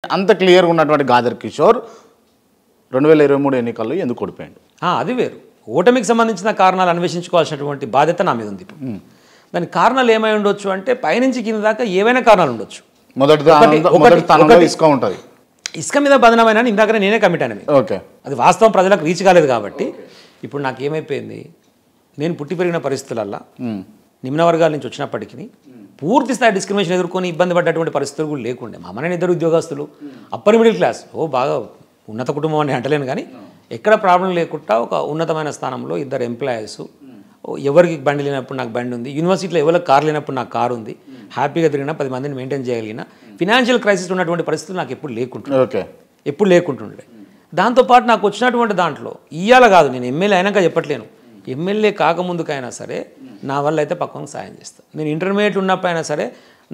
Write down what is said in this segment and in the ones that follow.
అంత క్లియర్గా ఉన్నటువంటి గాదర్ కిషోర్ 2023 ఎన్నికల్లో ఎందుకు ఓడిపోయాడు? అది వేరు. ఓటమికి సంబంధించిన కారణాలు అన్వేషించుకోవాల్సినటువంటి బాధ్యత నా మీద ఉంది. దానికి కారణాలు ఏమై ఉండొచ్చు అంటే పైనుంచి కింద దాకా ఏవైనా కారణాలు ఉండొచ్చు. మొదటి స్థానంలో ఇసుక ఉంటుంది. ఇసుక మీద బదనమైన ఇందాకనే నేనే కమిట్ అయినవి. ఓకే, అది వాస్తవం ప్రజలకు రీచ్ కాలేదు కాబట్టి ఇప్పుడు నాకు ఏమైపోయింది, నేను పుట్టి పెరిగిన పరిస్థితులల్లో నిమ్న వర్గాల నుంచి వచ్చినప్పటికీ పూర్తి స్థాయి డిస్క్రిమినేషన్ ఎదుర్కొని ఇబ్బంది పడ్డటువంటి పరిస్థితులు కూడా లేకుండే. మా అమ్మని ఇద్దరు ఉద్యోగస్తులు, అప్పర్ మిడిల్ క్లాస్, బాగా ఉన్నత కుటుంబం అని అంటలేను కానీ ఎక్కడ ప్రాబ్లం లేకుండా ఒక ఉన్నతమైన స్థానంలో ఇద్దరు ఎంప్లాయీస్, ఎవరికి బండి లేనప్పుడు నాకు బండి ఉంది, యూనివర్సిటీలో ఎవరికి కారు లేనప్పుడు నాకు కారు ఉంది, హ్యాపీగా తిరిగినా 10 మందిని మెయింటైన్ చేయగలిగిన ఫినాన్షియల్ క్రైసిస్ ఉన్నటువంటి పరిస్థితులు నాకు ఎప్పుడు లేకుంటుండే. ఎప్పుడు లేకుంటుండే. దాంతోపాటు నాకు వచ్చినటువంటి దాంట్లో ఇయ్యాల కాదు, నేను ఎమ్మెల్యే అయినాక చెప్పట్లేను, ఎమ్మెల్యే కాకముందుకైనా సరే నా వల్ల అయితే పక్కన సాయం చేస్తాను. నేను ఇంటర్మీడియట్ ఉన్నప్పుడైనా సరే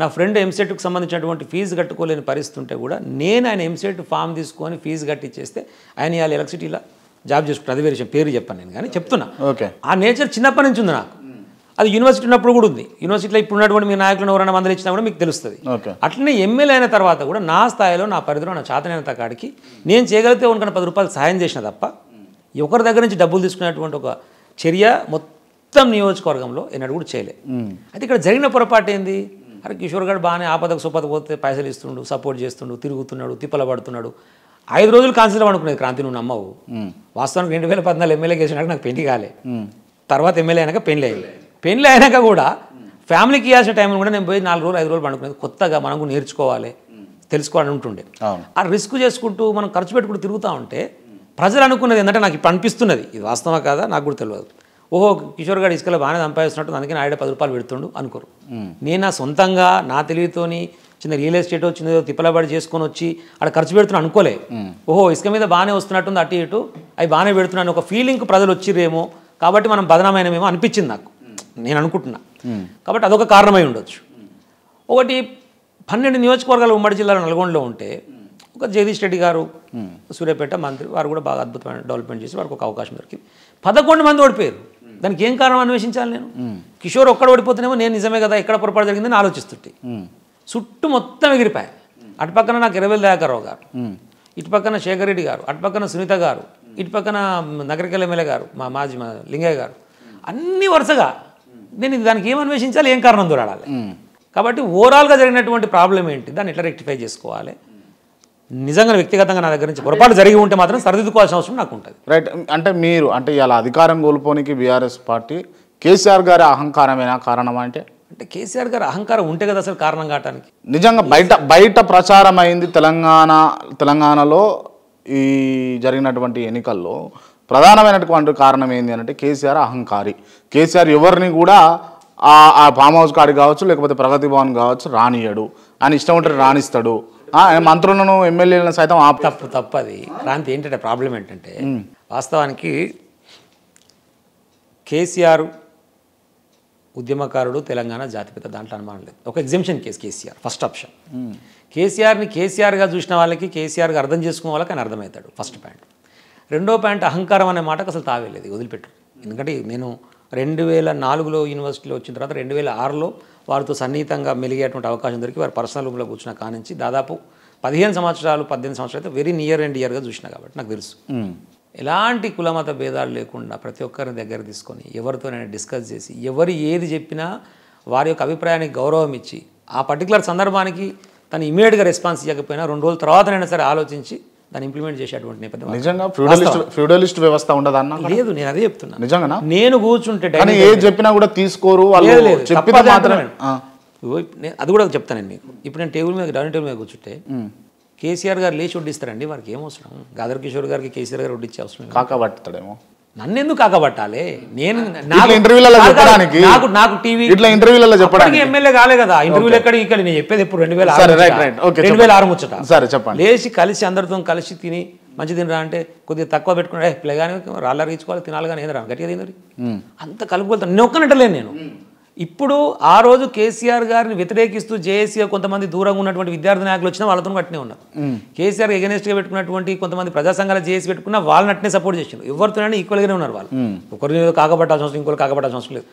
నా ఫ్రెండ్ ఎంసెట్కి సంబంధించినటువంటి ఫీజు కట్టుకోలేని పరిస్థితి ఉంటే కూడా నేను ఆయన ఎంసెట్ ఫామ్ తీసుకొని ఫీజు కట్టిచ్చేస్తే ఆయన ఇవాళ ఎలక్ట్రిసిటీలో జాబ్ చేసుకుంటారు. అది వేరే విషయం, పేరు చెప్పాను నేను కానీ చెప్తున్నా. ఆ నేచర్ చిన్నప్పటి నుంచి ఉంది నాకు. అది యూనివర్సిటీ ఉన్నప్పుడు కూడా ఉంది. యూనివర్సిటీలో ఇప్పుడు ఉన్నటువంటి మీ నాయకులను ఎవరైనా మందలు ఇచ్చినా కూడా మీకు తెలుస్తుంది. అట్లనే ఎమ్మెల్యే అయిన తర్వాత కూడా నా స్థాయిలో నా పరిధిలో నా చేతనైనంత కాడికి నేను చేయగలిగితే ఉనకన్నా 10 రూపాయలు సాయం చేసిన తప్ప ఒకరి దగ్గర నుంచి డబ్బులు తీసుకునేటువంటి ఒక చర్య మొత్తం నియోజకవర్గంలో ఎన్నడూ కూడా చేయలేదు. అయితే ఇక్కడ జరిగిన పొరపాటు ఏంది, అరే కిషోర్ గారు బాగానే ఆపదకు సోపద పోతే పైసలు ఇస్తుండు, సపోర్ట్ చేస్తుండు, తిరుగుతున్నాడు, తిప్పల పడుతున్నాడు. 5 రోజులు కాన్సిల్ అనుకునేది క్రాంతి, నువ్వు నమ్మవు. వాస్తవానికి 2014 ఎమ్మెల్యే గెలిచినాక నాకు పెళ్లి కాలే, తర్వాత ఎమ్మెల్యే అయినాక పెళ్లి అయింది. పెళ్లి అయినాక కూడా ఫ్యామిలీకి ఇవ్వాల్సిన టైంలో కూడా నేను పోయి 4 రోజులు 5 రోజులు పండుకునేది. కొత్తగా మనకు నేర్చుకోవాలి, తెలుసుకోవాలని ఉంటుండే. ఆ రిస్క్ చేసుకుంటూ మనం ఖర్చు పెట్టుకుంటూ తిరుగుతూ ఉంటే ప్రజలు అనుకున్నది ఏంటంటే నాకు ఇప్పుడు అనిపిస్తున్నది, ఇది వాస్తవా కాదా నాకు కూడా తెలియదు, ఓహో కిషోర్ గారు ఇసుకలో బాగానే సంపాదిస్తున్నట్టు అందుకే ఆయన 10 రూపాయలు పెడుతుండు అనుకోరు. నేను నా సొంతంగా నా తెలివితోని చిన్న రియల్ ఎస్టేట్ చిన్నదో తిప్పలబడి చేసుకొని వచ్చి అక్కడ ఖర్చు పెడుతున్నా అనుకోలే. ఓహో ఇసుక మీద బాగానే వస్తున్నట్టుంది, అటు ఇటు అవి బాగానే పెడుతున్నాను ఒక ఫీలింగ్ ప్రజలు వచ్చిరేమో కాబట్టి మనం బదనామైనమేమో అనిపించింది నాకు, నేను అనుకుంటున్నా. కాబట్టి అదొక కారణమై ఉండొచ్చు. ఒకటి 12 నియోజకవర్గాలు ఉమ్మడి జిల్లాలో నల్గొండలో ఉంటే ఒక జగదీష్ రెడ్డి గారు సూర్యాపేట మంత్రి, వారు కూడా బాగా అద్భుతమైన డెవలప్మెంట్ చేసి వారికి ఒక అవకాశం దొరికింది. 11 మంది ఓడిపోయారు. దానికి ఏం కారణం అన్వేషించాలి నేను? కిషోర్ ఒక్కడ ఓడిపోతేనేమో నేను నిజమే కదా ఎక్కడ పొరపాటు జరిగిందని ఆలోచిస్తుంటే చుట్టూ మొత్తం ఎగిరిపాయి. అటు పక్కన నాకు ఎర్రవెల్లి దయాకర్రావు గారు, ఇటు పక్కన శేఖర్ రెడ్డి గారు, అటు పక్కన సునీత గారు, ఇటు పక్కన నగరికల్ ఎమ్మెల్యే గారు మా లింగయ్య గారు, అన్ని వరుసగా నేను దానికి ఏం అన్వేషించాలి, ఏం కారణం దొరకాలి. కాబట్టి ఓవరాల్గా జరిగినటువంటి ప్రాబ్లం ఏంటి, దాన్ని ఎట్లా రెక్టిఫై చేసుకోవాలి, నిజంగా వ్యక్తిగతంగా నా దగ్గర నుంచి పొరపాటు జరిగి ఉంటే మాత్రం సరిదిద్దుకోవాల్సిన అవసరం నాకు ఉంటుంది. రైట్. అంటే మీరు అంటే ఇలా అధికారం కోల్పోనికి బీఆర్ఎస్ పార్టీ కేసీఆర్ గారి అహంకారమేనా కారణమా? అంటే కేసీఆర్ గారు అహంకారం ఉంటే కదా అసలు కారణం కావటానికి. నిజంగా బయట ప్రచారం అయింది తెలంగాణలో ఈ జరిగినటువంటి ఎన్నికల్లో ప్రధానమైనటువంటి కారణం ఏంది అంటే కేసీఆర్ అహంకారి. కేసీఆర్ ఎవరిని కూడా ఆ ఫామ్ హౌస్ కాడికి కావచ్చు లేకపోతే ప్రగతి భవన్ కావచ్చు రానియడు, ఆయన ఇష్టం ఉంటే రాణిస్తాడు, మంత్రులను ఎమ్మెల్యేలను సైతం తప్పది. క్రాంతి ఏంటంటే ప్రాబ్లం ఏంటంటే వాస్తవానికి కేసీఆర్ ఉద్యమకారుడు, తెలంగాణ జాతిపిత, దాంట్లో అనుమానం లేదు. ఒక exemption case KCR first option. కేసీఆర్ని కేసీఆర్గా చూసిన వాళ్ళకి, కేసీఆర్గా అర్థం చేసుకునే వాళ్ళకి ఆయన అర్థమవుతాడు, ఫస్ట్ పాయింట్. రెండో పాయింట్ అహంకారం అనే మాటకు అసలు తావేలేదు, వదిలిపెట్టు. ఎందుకంటే నేను 2004లో యూనివర్సిటీలో వచ్చిన తర్వాత 2006లో వారితో సన్నిహితంగా మెలిగేటువంటి అవకాశం దొరికి వారు పర్సనల్ రూమ్లో కూర్చున్న కానించి దాదాపు 15 సంవత్సరాలు 18 సంవత్సరాలు అయితే వెరీ నియర్ అండ్ ఇయర్గా చూసినా కాబట్టి నాకు తెలుసు. ఎలాంటి కులమత భేదాలు లేకుండా ప్రతి ఒక్కరిని దగ్గర తీసుకొని ఎవరితోనైనా డిస్కస్ చేసి ఎవరు ఏది చెప్పినా వారి యొక్క అభిప్రాయానికి గౌరవం ఇచ్చి ఆ పర్టికులర్ సందర్భానికి తను ఇమీడియట్గా రెస్పాన్స్ ఇవ్వకపోయినా 2 రోజుల తర్వాతనైనా సరే ఆలోచించి దాన్ని ఇంప్లిమెంట్ చేసేటువంటి నేపథ్యం. నిజంగా ఫ్యూడలిస్ట్ వ్యవస్థ ఉండదన్న లేదు, నేను అదే చెప్తున్నా. నిజంగా నేను కూర్చుంటే ఏది చెప్పినా కూడా తీసుకోరు, అది కూడా చెప్తాను నేను మీకు. ఇప్పుడు నేను డైనింగ్ టేబుల్ మీద కూర్చుంటే కేసీఆర్ గారు లేచి వడ్డిస్తారండి, వారికి ఏం అవసరం? గాదర్ కిషోర్ గారికి కేసీఆర్ గారు వడ్డించే అవసరం కాకబట్టడేమో. నన్ను ఎందుకు కాకబట్టాలి? నేను నాకు టీవీ చెప్పడానికి ఎమ్మెల్యే కాలే కదా, ఇంటర్వ్యూలు ఇక్కడ నేను చెప్పేది ఎప్పుడు 2006 ముచ్చట. సరే చెప్పండి. లేచి కలిసి అందరితో కలిసి తిని మంచి తినరా అంటే కొద్దిగా తక్కువ పెట్టుకున్నా పిల్లగానే రాళ్ళ రీచుకోవాలి, తినాలి కానీ ఏదరా గట్టిగా తినరు, అంత కలుపుకొలుతాను. నేను ఒక్కనంటలేను నేను. ఇప్పుడు ఆ రోజు కేసీఆర్ గారిని వ్యతిరేకిస్తూ జేఏసీగా కొంతమంది దూరంగా ఉన్నటువంటి విద్యార్థి నాయకులు వచ్చినా వాళ్ళతో అట్నే ఉన్నారు. కేసీఆర్ ఎగనెస్ట్గా పెట్టుకున్నటువంటి కొంతమంది ప్రజా సంఘాల జేఏసీ పెట్టుకున్నా వాళ్ళని అట్నే సపోర్ట్ చేసారు. ఎవరితోనైనా ఈక్వల్గానే ఉన్నారు వాళ్ళు. ఒకరిని కాకపట్టాల్సిన అవసరం, ఇంకోటి కాకపట్టాల్సిన అవసరం లేదు.